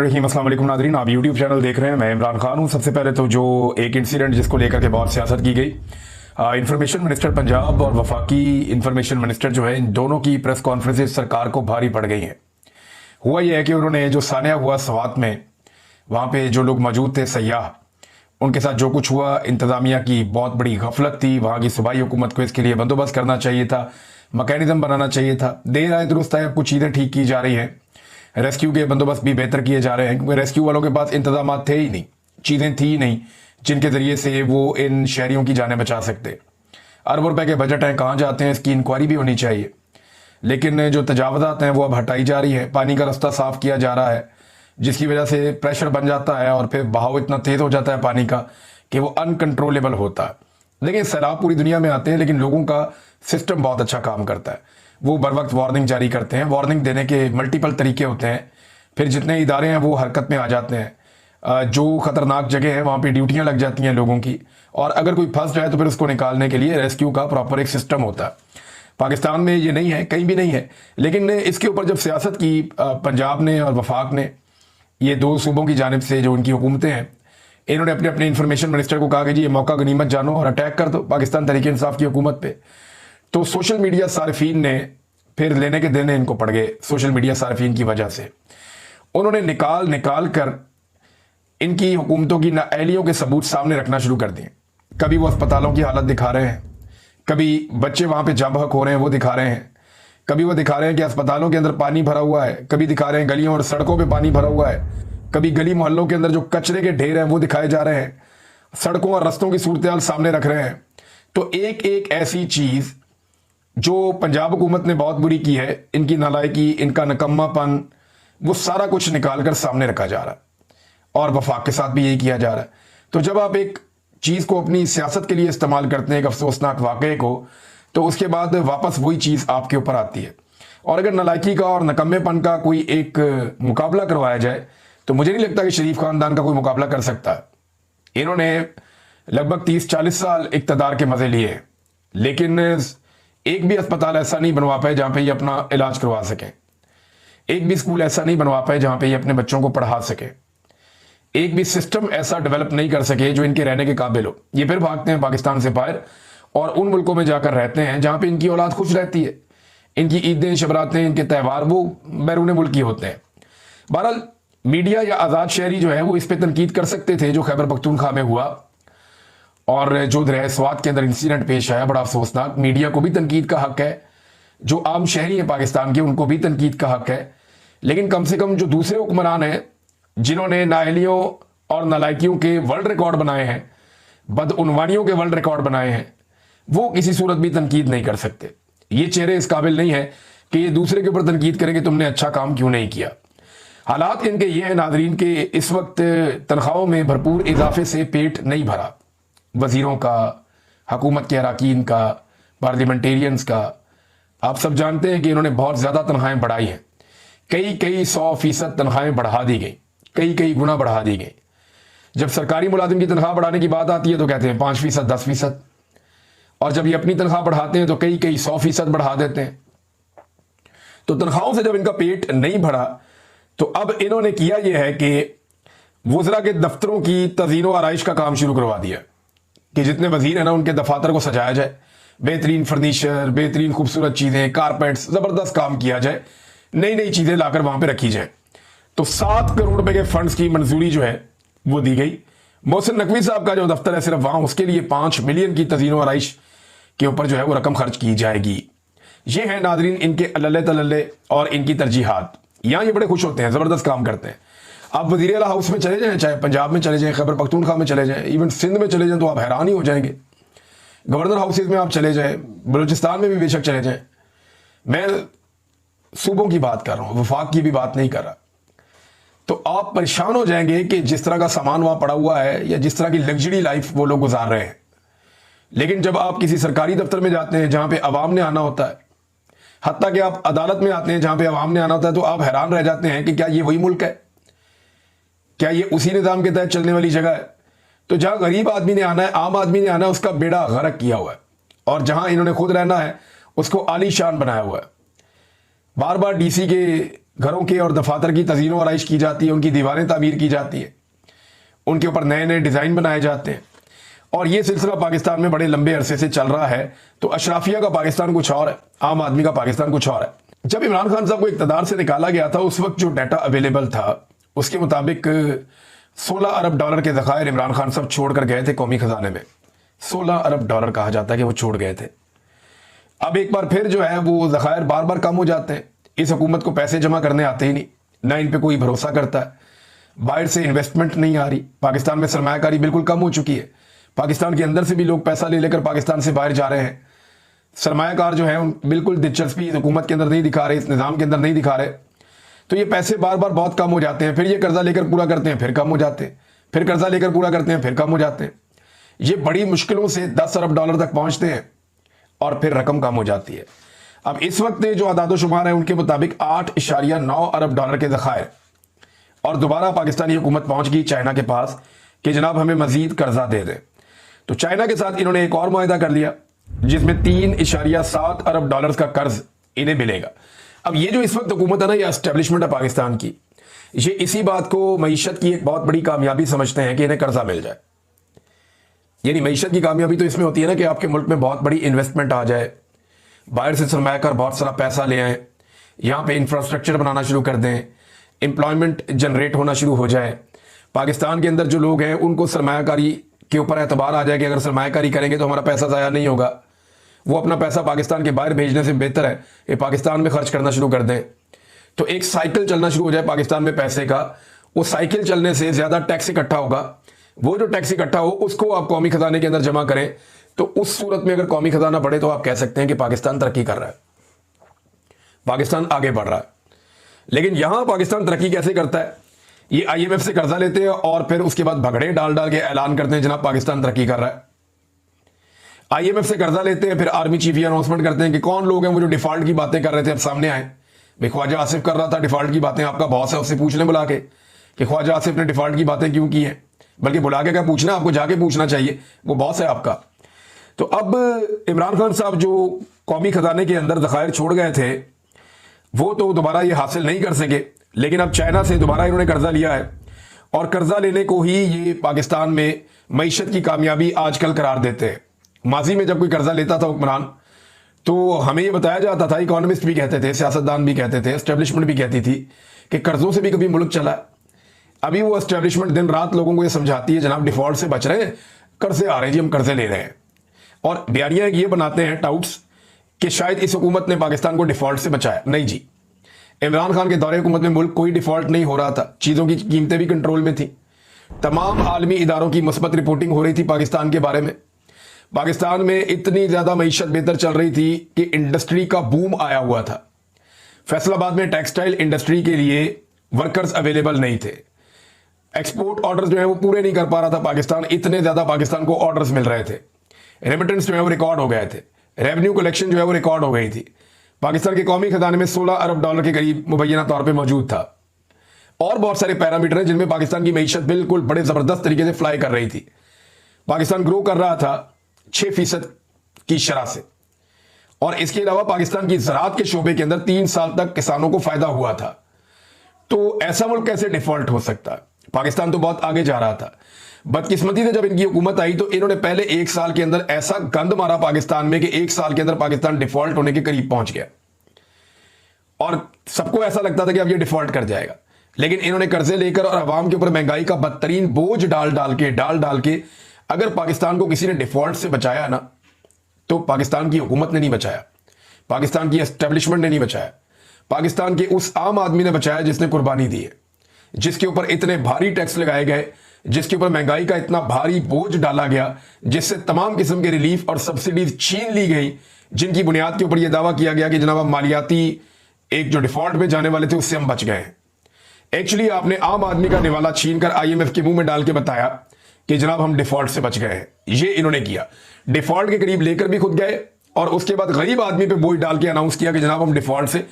बिस्मिल्लाहिर्रहमानिर्रहीम। अस्सलाम वालेकुम नाज़रीन, आप यूट्यूब चैनल देख रहे हैं। मैं इमरान खान हूं। सबसे पहले तो जो एक इंसिडेंट जिसको लेकर के बहुत सियासत की गई, इंफॉर्मेशन मिनिस्टर पंजाब और वफाकी इंफॉर्मेशन मिनिस्टर जो है, इन दोनों की प्रेस कॉन्फ्रेंसेस सरकार को भारी पड़ गई हैं। हुआ यह है कि उन्होंने जो सानिया हुआ स्वात में, वहाँ पे जो लोग मौजूद थे सयाह, उनके साथ जो कुछ हुआ, इंतज़ामिया की बहुत बड़ी गफलत थी। वहाँ की सूबाई हुकूमत को इसके लिए बंदोबस्त करना चाहिए था, मैकेनिज्म बनाना चाहिए था। देर आए दुरुस्त आए, अब कुछ चीज़ें ठीक की जा रही हैं। रेस्क्यू के बंदोबस्त भी बेहतर किए जा रहे हैं, क्योंकि रेस्क्यू वालों के पास इंतजाम थे ही नहीं, चीज़ें थी ही नहीं जिनके ज़रिए से वो इन शहरियों की जानें बचा सकते। अरबों रुपए के बजट हैं, कहाँ जाते हैं इसकी इंक्वायरी भी होनी चाहिए। लेकिन जो तजावज़ात हैं वो अब हटाई जा रही है, पानी का रास्ता साफ़ किया जा रहा है, जिसकी वजह से प्रेशर बन जाता है और फिर बहाव इतना तेज़ हो जाता है पानी का कि वो अनकंट्रोलेबल होता है। देखिए, सैलाब पूरी दुनिया में आते हैं, लेकिन लोगों का सिस्टम बहुत अच्छा काम करता है। वो बर वक्त वार्निंग जारी करते हैं। वार्निंग देने के मल्टीपल तरीके होते हैं। फिर जितने इदारे हैं वो हरकत में आ जाते हैं। जो ख़तरनाक जगह है वहाँ पे ड्यूटियाँ लग जाती हैं लोगों की, और अगर कोई फंस जाए तो फिर उसको निकालने के लिए रेस्क्यू का प्रॉपर एक सिस्टम होता है। पाकिस्तान में ये नहीं है, कहीं भी नहीं है। लेकिन इसके ऊपर जब सियासत की पंजाब ने और वफाक ने, ये दो सूबों की जानिब से जो उनकी हुकूमतें हैं, इन्होंने अपने अपने इंफॉर्मेशन मिनिस्टर को कहा कि जी ये मौका गनीमत जानो और अटैक कर दो पाकिस्तान तहरीक इंसाफ की हुकूमत पे। तो सोशल मीडिया सारिफीन ने फिर लेने के देने इनको पड़ गए। सोशल मीडिया सारिफीन की वजह से उन्होंने निकाल निकाल कर इनकी हुकूमतों की नाअहलियों के सबूत सामने रखना शुरू कर दिए। कभी वो अस्पतालों की हालत दिखा रहे हैं, कभी बच्चे वहाँ पे जाँ बहक हो रहे हैं वो दिखा रहे हैं, कभी वो दिखा रहे हैं कि अस्पतालों के अंदर पानी भरा हुआ है, कभी दिखा रहे हैं गलियों और सड़कों पे पानी भरा हुआ है, कभी गली मोहल्लों के अंदर जो कचरे के ढेर हैं वो दिखाए जा रहे हैं, सड़कों और रस्तों की सूरत हाल सामने रख रहे हैं। तो एक एक ऐसी चीज़ जो पंजाब हुकूमत ने बहुत बुरी की है, इनकी नालायकी, इनका नकम्मापन, वो सारा कुछ निकाल कर सामने रखा जा रहा है। और वफाक के साथ भी यही किया जा रहा है। तो जब आप एक चीज़ को अपनी सियासत के लिए इस्तेमाल करते हैं, एक अफसोसनाक वाक़े को, तो उसके बाद वापस वही चीज़ आपके ऊपर आती है। और अगर नालायकी का और नकम्मेपन का कोई एक मुकाबला करवाया जाए, तो मुझे नहीं लगता कि शरीफ खानदान का कोई मुकाबला कर सकता है। इन्होंने लगभग 30-40 साल इक़्तिदार के मज़े लिए, लेकिन एक भी अस्पताल ऐसा नहीं बनवा पाए जहाँ पे ये अपना इलाज करवा सकें। एक भी स्कूल ऐसा नहीं बनवा पाए जहाँ पे ये अपने बच्चों को पढ़ा सके। एक भी सिस्टम ऐसा डेवलप नहीं कर सके जो इनके रहने के काबिल हो। ये फिर भागते हैं पाकिस्तान से बाहर और उन मुल्कों में जाकर रहते हैं जहाँ पे इनकी औलाद खुश रहती है। इनकी ईदें, शबरातें, इनके त्यौहार वो बैरून मुल्क ही होते हैं। बहरहाल मीडिया या आज़ाद शहरी जो है वो इस पर तनकीद कर सकते थे जो खैबर पख्तूनख्वा में हुआ और जो दरिया स्वात के अंदर इंसिडेंट पेश आया, बड़ा अफसोसनाक। मीडिया को भी तनकीद का हक है, जो आम शहरी हैं पाकिस्तान के उनको भी तनकीद का हक है। लेकिन कम से कम जो दूसरे हुक्मरान हैं जिन्होंने नाअहलियों और नालायकियों के वर्ल्ड रिकॉर्ड बनाए हैं, बदउनवानियों के वर्ल्ड रिकॉर्ड बनाए हैं, वो किसी सूरत भी तनकीद नहीं कर सकते। ये चेहरे इस काबिल नहीं है कि ये दूसरे के ऊपर तनकीद करेंगे तुमने अच्छा काम क्यों नहीं किया। हालात इनके ये हैं नाजरीन के इस वक्त तनख्वाहों में भरपूर इजाफे से पेट नहीं भरा। वजीरों का, हुकूमत के अरकान का, पार्लियामेंटेरियंस का। आप सब जानते हैं कि इन्होंने बहुत ज़्यादा तनख्वाहें बढ़ाई हैं। कई 100% तनख्वाहें बढ़ा दी गई, कई गुना बढ़ा दी गई। जब सरकारी मुलाजिम की तनख्वाह बढ़ाने की बात आती है तो कहते हैं 5%, 10%, और जब ये अपनी तनख्वाह बढ़ाते हैं तो कई 100% बढ़ा देते हैं। तो तनख्वाहों से जब इनका पेट नहीं भरा तो अब इन्होंने किया यह है कि वज़रा के दफ्तरों की तज़ीन व आराइश का काम शुरू करवा दिया कि जितने वजीर हैं ना उनके दफातर को सजाया जाए, बेहतरीन फर्नीचर, बेहतरीन खूबसूरत चीज़ें, कारपेट्स, ज़बरदस्त काम किया जाए, नई नई चीज़ें लाकर वहाँ पे रखी जाए। तो 7 करोड़ रुपए के फंड्स की मंजूरी जो है वो दी गई। मोहसिन नकवी साहब का जो दफ्तर है सिर्फ वहाँ, उसके लिए 5 मिलियन की तज़ीन व आराइश के ऊपर जो है वो रकम खर्च की जाएगी। ये है नाजरीन इनके अल्ले तल्ले और इनकी तरजीहात। यहाँ ये बड़े खुश होते हैं, ज़बरदस्त काम करते हैं। आप वज़ीर आला हाउस में चले जाएं, चाहे पंजाब में चले जाएं, खैबर पख्तूनख्वा में चले जाएं, इवन सिंध में चले जाएं तो आप हैरान ही हो जाएंगे। गवर्नर हाउसेज में आप चले जाएं, बलूचिस्तान में भी बेशक चले जाएं। मैं सूबों की बात कर रहा हूँ, वफाक की भी बात नहीं कर रहा। तो आप परेशान हो जाएंगे कि जिस तरह का सामान वहाँ पड़ा हुआ है या जिस तरह की लग्जरी लाइफ वो लोग गुजार रहे हैं। लेकिन जब आप किसी सरकारी दफ्तर में जाते हैं जहाँ पे अवाम ने आना होता है, हत्ता कि आप अदालत में आते हैं जहाँ पे अवाम ने आना होता है, तो आप हैरान रह जाते हैं कि क्या ये वही मुल्क है, क्या ये उसी निज़ाम के तहत चलने वाली जगह है। तो जहाँ गरीब आदमी ने आना है, आम आदमी ने आना है, उसका बेड़ा गर्क किया हुआ है, और जहाँ इन्होंने खुद रहना है उसको आलीशान बनाया हुआ है। बार बार डीसी के घरों के और दफातर की तज़ीनो आराइश की जाती है, उनकी दीवारें तामीर की जाती है, उनके ऊपर नए नए डिज़ाइन बनाए जाते हैं। और ये सिलसिला पाकिस्तान में बड़े लंबे अरसे से चल रहा है। तो अशराफिया का पाकिस्तान कुछ और है, आम आदमी का पाकिस्तान कुछ और है। जब इमरान खान साहब को इक़्तिदार से निकाला गया था, उस वक्त जो डाटा अवेलेबल था उसके मुताबिक 16 अरब डॉलर के ज़खायर इमरान खान साहब छोड़ कर गए थे कौमी खजाने में। 16 अरब डॉलर कहा जाता है कि वो छोड़ गए थे। अब एक बार फिर जो है वो ज़खायर बार बार कम हो जाते हैं। इस हुकूमत को पैसे जमा करने आते ही नहीं, ना इन पे कोई भरोसा करता है, बाहर से इन्वेस्टमेंट नहीं आ रही, पाकिस्तान में सरमायाकारी बिल्कुल कम हो चुकी है। पाकिस्तान के अंदर से भी लोग पैसा ले लेकर पाकिस्तान से बाहर जा रहे हैं। सरमायाकार जो है बिल्कुल दिलचस्पी इस हुकूमत के अंदर नहीं दिखा रहे, इस निज़ाम के अंदर नहीं दिखा रहे। तो ये पैसे बार बार बहुत कम हो जाते हैं, फिर ये कर्जा लेकर पूरा करते हैं, फिर कम हो जाते हैं, फिर कर्जा लेकर पूरा करते हैं, फिर कम हो जाते हैं। ये बड़ी मुश्किलों से 10 अरब डॉलर तक पहुंचते हैं और फिर रकम कम हो जाती है। अब इस वक्त जो आदादो शुमार है उनके मुताबिक 8.9 अरब डॉलर के ज़खायर, और दोबारा पाकिस्तानी हुकूमत पहुंच गई चाइना के पास कि जनाब हमें मजीद कर्जा दे दें। तो चाइना के साथ इन्होंने एक और मुआहदा कर लिया जिसमें 3.7 अरब डॉलर का कर्ज इन्हें मिलेगा। अब ये जो इस वक्त हुकूमत है ना, ये एस्टेब्लिशमेंट है पाकिस्तान की, ये इसी बात को मईशत की एक बहुत बड़ी कामयाबी समझते हैं कि इन्हें कर्जा मिल जाए। यानी मईशत की कामयाबी तो इसमें होती है ना कि आपके मुल्क में बहुत बड़ी इन्वेस्टमेंट आ जाए, बाहर से सरमायाकार बहुत सारा पैसा ले आए, यहाँ पे इंफ्रास्ट्रक्चर बनाना शुरू कर दें, एम्प्लॉयमेंट जनरेट होना शुरू हो जाए। पाकिस्तान के अंदर जो लोग हैं उनको सरमायाकारी के ऊपर एतबार आ जाए कि अगर सरमायाकारी करेंगे तो हमारा पैसा ज़ाया नहीं होगा, वो अपना पैसा पाकिस्तान के बाहर भेजने से बेहतर है कि पाकिस्तान में खर्च करना शुरू कर दें। तो एक साइकिल चलना शुरू हो जाए पाकिस्तान में पैसे का। वो साइकिल चलने से ज़्यादा टैक्स इकट्ठा होगा, वो जो टैक्स इकट्ठा हो उसको आप कौमी खजाने के अंदर जमा करें। तो उस सूरत में अगर कौमी खजाना बढ़े तो आप कह सकते हैं कि पाकिस्तान तरक्की कर रहा है, पाकिस्तान आगे बढ़ रहा है। लेकिन यहां पाकिस्तान तरक्की कैसे करता है? ये IMF से कर्जा लेते हैं और फिर उसके बाद भगड़े डाल डाल के ऐलान करते हैं जनाब पाकिस्तान तरक्की कर रहा है। IMF से कर्जा लेते हैं, फिर आर्मी चीफ ये अनाउंसमेंट करते हैं कि कौन लोग हैं वो जो डिफॉल्ट की बातें कर रहे थे अब सामने आए। भाई ख्वाजा आसिफ कर रहा था डिफॉल्ट की बातें, आपका बॉस है, उससे पूछने बुला के कि ख्वाजा आसिफ ने डिफॉल्ट की बातें क्यों की हैं। बल्कि बुला के क्या पूछना, आपको जाके पूछना चाहिए, वो बॉस है आपका। तो अब इमरान खान साहब जो कौमी खजाने के अंदर ज़खायर छोड़ गए थे वो तो दोबारा ये हासिल नहीं कर सके। लेकिन अब चाइना से दोबारा इन्होंने कर्जा लिया है और कर्जा लेने को ही ये पाकिस्तान में मईशत की कामयाबी आजकल करार देते हैं। माजी में जब कोई कर्जा लेता था हुक्मरान तो हमें ये बताया जाता था, इकोनॉमिस्ट भी कहते थे, सियासतदान भी कहते थे, एस्टेब्लिशमेंट भी कहती थी कि कर्जों से भी कभी मुल्क चला। अभी वो एस्टेब्लिशमेंट दिन रात लोगों को ये समझाती है जनाब डिफॉल्ट से बच रहे हैं, कर्जे आ रहे हैं जी, हम कर्जे ले रहे हैं। और बयानियां ये बनाते हैं टाउट्स कि शायद इस हुकूमत ने पाकिस्तान को डिफॉल्ट से बचाया। नहीं जी, इमरान खान के दौरे हुकूमत में मुल्क कोई डिफॉल्ट नहीं हो रहा था, चीज़ों की कीमतें भी कंट्रोल में थी, तमाम आलमी इदारों की मुस्बत रिपोर्टिंग हो रही थी पाकिस्तान के बारे में। पाकिस्तान में इतनी ज़्यादा मईशत बेहतर चल रही थी कि इंडस्ट्री का बूम आया हुआ था। फैसलाबाद में टेक्सटाइल इंडस्ट्री के लिए वर्कर्स अवेलेबल नहीं थे, एक्सपोर्ट ऑर्डर्स जो है वो पूरे नहीं कर पा रहा था पाकिस्तान, इतने ज़्यादा पाकिस्तान को ऑर्डर्स मिल रहे थे। रेमिटेंस जो है वो रिकॉर्ड हो गए थे, रेवेन्यू कलेक्शन जो है वो रिकॉर्ड हो गई थी। पाकिस्तान के कौमी खजाने में 16 अरब डॉलर के करीब मुबैना तौर पे मौजूद था। और बहुत सारे पैरामीटर हैं जिनमें पाकिस्तान की मईशत बिल्कुल बड़े ज़बरदस्त तरीके से फ्लाई कर रही थी। पाकिस्तान ग्रो कर रहा था 6% की शरह से, और इसके अलावा पाकिस्तान की ज़राअत के शोबे के अंदर 3 साल तक किसानों को फायदा हुआ था। तो ऐसा मुल्क कैसे डिफॉल्ट हो सकता है? पाकिस्तान तो बहुत आगे जा रहा था। बदकिस्मती से जब इनकी हुकूमत आई तो इन्होंने पहले 1 साल के अंदर ऐसा गंद मारा पाकिस्तान में कि 1 साल के अंदर पाकिस्तान डिफॉल्ट होने के करीब पहुंच गया और सबको ऐसा लगता था कि अब ये डिफॉल्ट कर जाएगा। लेकिन इन्होंने कर्जे लेकर और अवाम के ऊपर महंगाई का बदतरीन बोझ डाल डाल के अगर पाकिस्तान को किसी ने डिफॉल्ट से बचाया ना, तो पाकिस्तान की हुकूमत ने नहीं बचाया, पाकिस्तान की एस्टेब्लिशमेंट ने नहीं बचाया, पाकिस्तान के उस आम आदमी ने बचाया जिसने कुर्बानी दी है, जिसके ऊपर इतने भारी टैक्स लगाए गए, जिसके ऊपर महंगाई का इतना भारी बोझ डाला गया, जिससे तमाम किस्म के रिलीफ और सब्सिडीज छीन ली गई, जिनकी बुनियाद के ऊपर यह दावा किया गया कि जनाब हम मालियाती एक जो डिफॉल्ट में जाने वाले थे उससे हम बच गए हैं। एक्चुअली आपने आम आदमी का निवाला छीनकर IMF के मुंह में डाल के बताया कि जनाब हम डिफॉल्ट से बच गए हैं। ये इन्होंने किया, डिफॉल्ट के करीब लेकर भी खुद गए और उसके बाद गरीब आदमी पे बोझ डाल के अनाउंस किया कि जनाब हम डिफॉल्ट से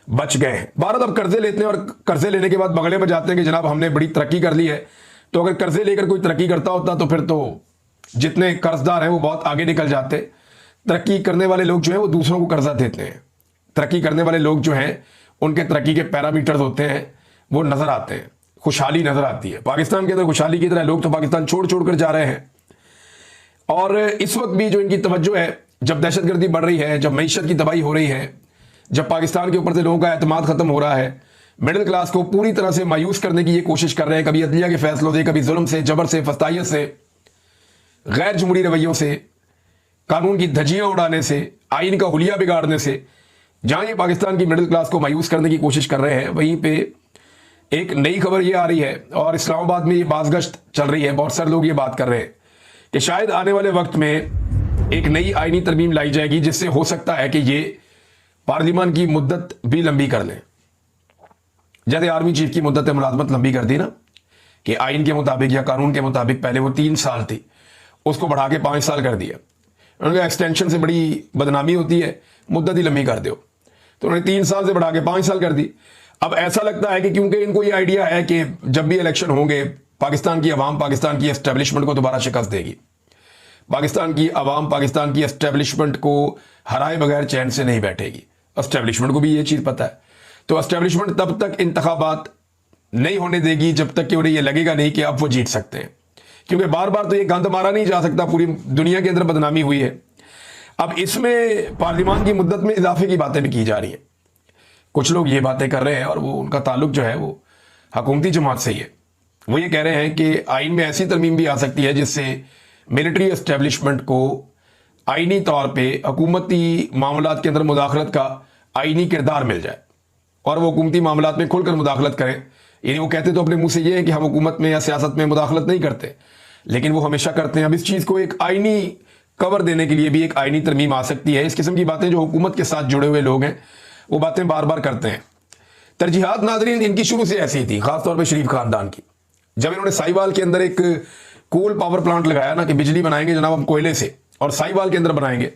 बच गए हैं। भारत अब कर्जे लेते हैं और कर्जे लेने के बाद बगड़े बजाते हैं कि जनाब हमने बड़ी तरक्की कर ली है। तो अगर कर्जे लेकर कोई तरक्की करता होता तो फिर तो जितने कर्जदार हैं वो बहुत आगे निकल जाते। तरक्की करने वाले लोग जो हैं वो दूसरों को कर्जा देते हैं, तरक्की करने वाले लोग जो हैं उनके तरक्की के पैरामीटर्स होते हैं वो नजर आते हैं, खुशहाली नजर आती है। पाकिस्तान के अंदर खुशहाली की तरह लोग तो पाकिस्तान छोड़ छोड़ कर जा रहे हैं। और इस वक्त भी जो इनकी तवज्जो है, जब दहशतगर्दी बढ़ रही है, जब मईशत की तबाही हो रही है, जब पाकिस्तान के ऊपर से लोगों का एतमाद खत्म हो रहा है, मिडिल क्लास को पूरी तरह से मायूस करने की ये कोशिश कर रहे हैं, कभी अदलिया के फैसलों से, कभी जुल्म से, जबर से, फस्तायत से, गैर जमहूरी रवैयों से, कानून की धज्जियां उड़ाने से, आइन का हुलिया बिगाड़ने से। जहां ये पाकिस्तान की मिडिल क्लास को मायूस करने की कोशिश कर रहे हैं, वहीं पे एक नई खबर ये आ रही है और इस्लामाबाद में ये बाज़गश्त चल रही है। बहुत सारे लोग ये बात कर रहे हैं कि शायद आने वाले वक्त में एक नई आईनी तरमीम लाई जाएगी, जिससे हो सकता है कि ये पार्लियामान की मुद्दत भी लंबी कर लें। जैसे आर्मी चीफ की मुद्दत मुलाजमत लंबी कर दी ना, कि आइन के मुताबिक या कानून के मुताबिक पहले वो 3 साल थी, उसको बढ़ा के 5 साल कर दिया। उन्होंने एक्सटेंशन से बड़ी बदनामी होती है, मुद्दत ही लंबी कर दो, तो उन्होंने 3 साल से बढ़ा के 5 साल कर दी। अब ऐसा लगता है कि क्योंकि इनको ये आइडिया है कि जब भी इलेक्शन होंगे, पाकिस्तान की अवाम पाकिस्तान की एस्टेब्लिशमेंट को दोबारा शिकस्त देगी। पाकिस्तान की अवाम पाकिस्तान की एस्टेब्लिशमेंट को हराए बगैर चैन से नहीं बैठेगी। एस्टेब्लिशमेंट को भी ये चीज पता है, तो एस्टेब्लिशमेंट तब तक इंतखाबात नहीं होने देगी जब तक कि उन्हें यह लगेगा नहीं कि अब वो जीत सकते हैं, क्योंकि बार बार तो ये गंद मारा नहीं जा सकता, पूरी दुनिया के अंदर बदनामी हुई है। अब इसमें पार्लियामान की मुद्दत में इजाफे की बातें भी की जा रही हैं। कुछ लोग ये बातें कर रहे हैं और वो उनका ताल्लुक जो है वो हुकूमती जमात से ही है। वो ये कह रहे हैं कि आइन में ऐसी तरमीम भी आ सकती है जिससे मिलिट्री एस्टेब्लिशमेंट को आइनी तौर पे हुकूमती मामलात के अंदर मुदाखलत का आइनी किरदार मिल जाए और वो हुकूमती मामलात में खुलकर मुदाखलत करें। यानी वो कहते तो अपने मुंह से ये है कि हम हुकूमत में या सियासत में मुदाखलत नहीं करते, लेकिन वो हमेशा करते हैं। अब इस चीज़ को एक आइनी कवर देने के लिए भी एक आइनी तरमीम आ सकती है। इस किस्म की बातें जो हुकूमत के साथ जुड़े हुए लोग हैं वो बातें बार बार करते हैं। तरजीहात नाज़रीन इनकी शुरू से ऐसी थी, खासतौर पर शरीफ खानदान की। जब इन्होंने साहिवाल के अंदर एक कोल पावर प्लांट लगाया ना कि बिजली बनाएंगे जनाब हम कोयले से और साहिवाल के अंदर बनाएंगे,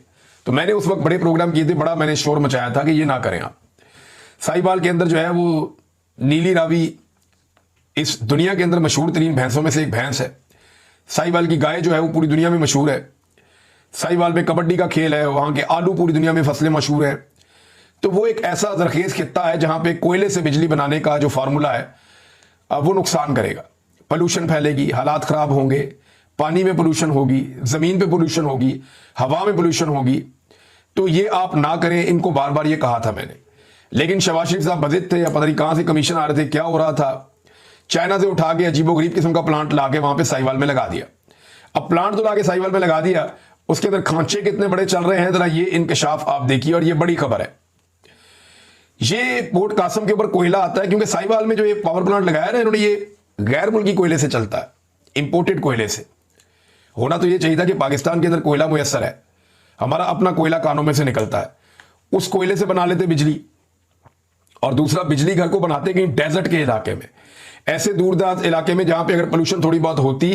तो मैंने उस वक्त बड़े प्रोग्राम किए थे, बड़ा मैंने शोर मचाया था कि ये ना करें आप। साहिवाल के अंदर जो है वो नीली रावी इस दुनिया के अंदर मशहूर तरीन भैंसों में से एक भैंस है। साहिवाल की गाय जो है वो पूरी दुनिया में मशहूर है। साहिवाल में कबड्डी का खेल है, वहां के आलू पूरी दुनिया में फसलें मशहूर है। तो वो एक ऐसा जरखेज खित्ता है जहां पे कोयले से बिजली बनाने का जो फार्मूला है वो नुकसान करेगा, पोल्यूशन फैलेगी, हालात खराब होंगे, पानी में पोल्यूशन होगी, जमीन पे पोल्यूशन होगी, हवा में पोल्यूशन होगी। तो ये आप ना करें, इनको बार बार ये कहा था मैंने। लेकिन शहबाज शरीफ साहब बजित थे या पता नहीं कहां से कमीशन आ रहे थे, क्या हो रहा था, चाइना से उठा के अजीबोगरीब किस्म का प्लांट ला के वहां पे साहिवाल में लगा दिया। अब प्लांट तो ला के साहिवाल में लगा दिया, उसके अंदर खांचे कितने बड़े चल रहे हैं, जरा ये इंकशाफ आप देखिए। और ये बड़ी खबर है, ये पोर्ट कासम के ऊपर कोयला आता है, क्योंकि साहिवाल में जो ये पावर प्लांट लगाया ना इन्होंने, ये गैर मुल्की कोयले से चलता है, इंपोर्टेड कोयले से। होना तो ये चाहिए था कि पाकिस्तान के अंदर कोयला मुयस्सर है, हमारा अपना कोयला कानों में से निकलता है, उस कोयले से बना लेते बिजली। और दूसरा, बिजली घर को बनाते कहीं डेजर्ट के इलाके में, ऐसे दूरदराज इलाके में जहां पे अगर पोल्यूशन थोड़ी बहुत होती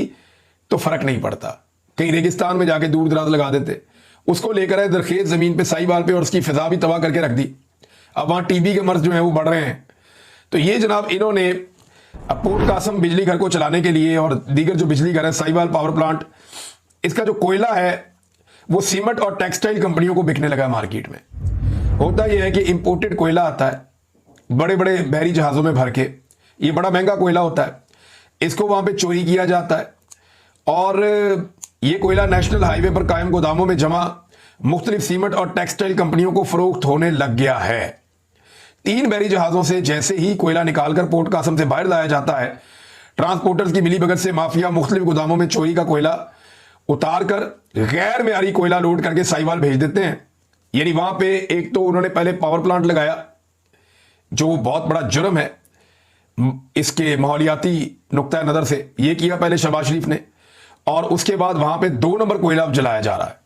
तो फर्क नहीं पड़ता, कहीं रेगिस्तान में जाके दूर दराज लगा देते। उसको लेकर आए दरखेज जमीन पे साहिवाल पे और उसकी फिजा भी तबाह करके रख दी। अब वहां टीबी के मर्ज जो है वो बढ़ रहे हैं। तो ये जनाब इन्होंने पोर्ट कासम बिजली घर को चलाने के लिए और दीगर जो बिजली घर है, साहिवाल पावर प्लांट, इसका जो कोयला है वो सीमेंट और टेक्सटाइल कंपनियों को बिकने लगा मार्केट में। होता यह है कि इंपोर्टेड कोयला आता है बड़े बड़े बहरी जहाजों में भर के, ये बड़ा महंगा कोयला होता है, इसको वहां पे चोरी किया जाता है और ये कोयला नेशनल हाईवे पर कायम गोदामों में जमा मुख्तलिफ सीमेंट और टेक्सटाइल कंपनियों को फरोख्त होने लग गया है। 3 बहरी जहाजों से जैसे ही कोयला निकालकर पोर्ट कासम से बाहर लाया जाता है, ट्रांसपोर्टर्स की मिलीभगत से माफिया मुख्तलिफ गोदामों में चोरी का कोयला उतार कर गैर मेयारी कोयला लोड करके साहिवाल भेज देते हैं। यानी वहां पे एक तो उन्होंने पहले पावर प्लांट लगाया, जो बहुत बड़ा जुर्म है इसके माहौलियाती नुक्ता नजर से, यह किया पहले शहबाज शरीफ ने। और उसके बाद वहां पे 2 नंबर कोयला अब जलाया जा रहा है,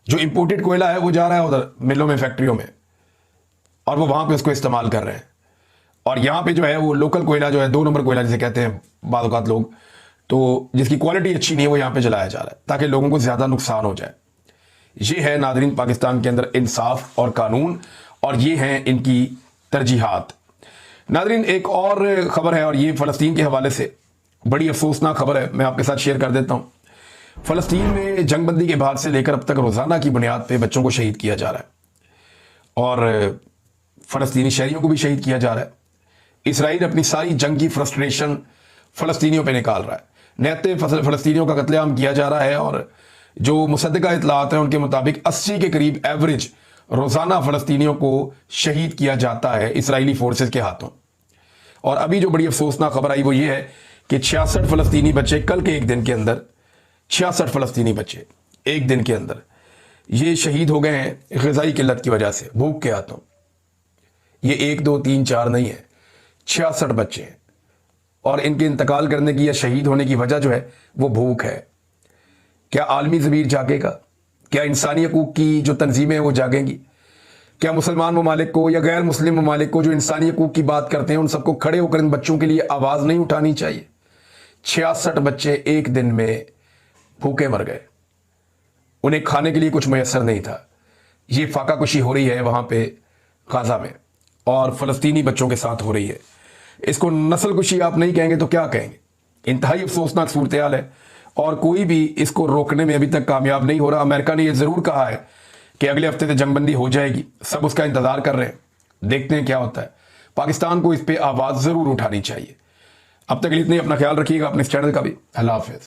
जो इंपोर्टेड कोयला है वो जा रहा है उधर मिलों में, फैक्ट्रियों में, और वो वहां पे उसको इस्तेमाल कर रहे हैं। और यहां पे जो है वो लोकल कोयला जो है, 2 नंबर कोयला जिसे कहते हैं बाद औक़ात लोग, तो जिसकी क्वालिटी अच्छी नहीं है, वो यहां पे जलाया जा रहा है ताकि लोगों को ज्यादा नुकसान हो जाए। ये है नाज़रीन पाकिस्तान के अंदर इंसाफ और कानून, और ये हैं इनकी तरजीहात। नाज़रीन एक और खबर है, और ये फ़लस्तीन के हवाले से बड़ी अफसोसनाक खबर है, मैं आपके साथ शेयर कर देता हूं। फ़लस्तीन में जंगबंदी के बाद से लेकर अब तक रोज़ाना की बुनियाद पे बच्चों को शहीद किया जा रहा है। और फ़लस्तीनी शहरियों को भी शहीद किया जा रहा है। इसराइल अपनी सारी जंग की फ्रस्ट्रेशन फ़लस्तीनियों पे निकाल रहा है। निहत्ते फ़लस्तीनियों का कत्लेआम किया जा रहा है और जो मुसद्दका इतलात हैं उनके मुताबिक 80 के करीब एवरेज रोज़ाना फ़लस्तीनियों को शहीद किया जाता है इसराइली फोर्सेस के हाथों। और अभी जो बड़ी अफसोसनाक खबर आई वो ये है कि 66 फ़लस्तीनी बच्चे कल के एक दिन के अंदर 66 फ़लस्तीनी बच्चे एक दिन के अंदर ये शहीद हो गए हैं ग़िज़ाई किल्लत की वजह से, भूख के हाथों। ये 1 2 3 4 नहीं है, 66 बच्चे हैं और इनके इंतकाल करने की या शहीद होने की वजह जो है वो भूख है। क्या आलमी ज़मीर जागेगा? क्या इंसानी हकूक़ की जो तंजीमें हैं वो जागेंगी? क्या मुसलमान ममालिक को या गैर मुस्लिम ममालिक को जो इंसानी हकूक़ की बात करते हैं उन सबको खड़े होकर इन बच्चों के लिए आवाज़ नहीं उठानी चाहिए? 66 बच्चे एक दिन में भूखे मर गए, उन्हें खाने के लिए कुछ मैसर नहीं था। ये फाका कुशी हो रही है वहाँ पे गाज़ा में और फ़लस्तीनी बच्चों के साथ हो रही है। इसको नस्ल कुशी आप नहीं कहेंगे तो क्या कहेंगे? इंतहाई अफसोसनाक सूरत हाल है और कोई भी इसको रोकने में अभी तक कामयाब नहीं हो रहा। अमेरिका ने यह ज़रूर कहा है कि अगले हफ्ते से जंगबंदी हो जाएगी, सब उसका इंतज़ार कर रहे हैं, देखते हैं क्या होता है। पाकिस्तान को इस पर आवाज़ ज़रूर उठानी चाहिए। अब तक के लिए इतने, अपना ख्याल रखिएगा, अपने इस चैनल का भी। अल्लाह हाफ़िज़।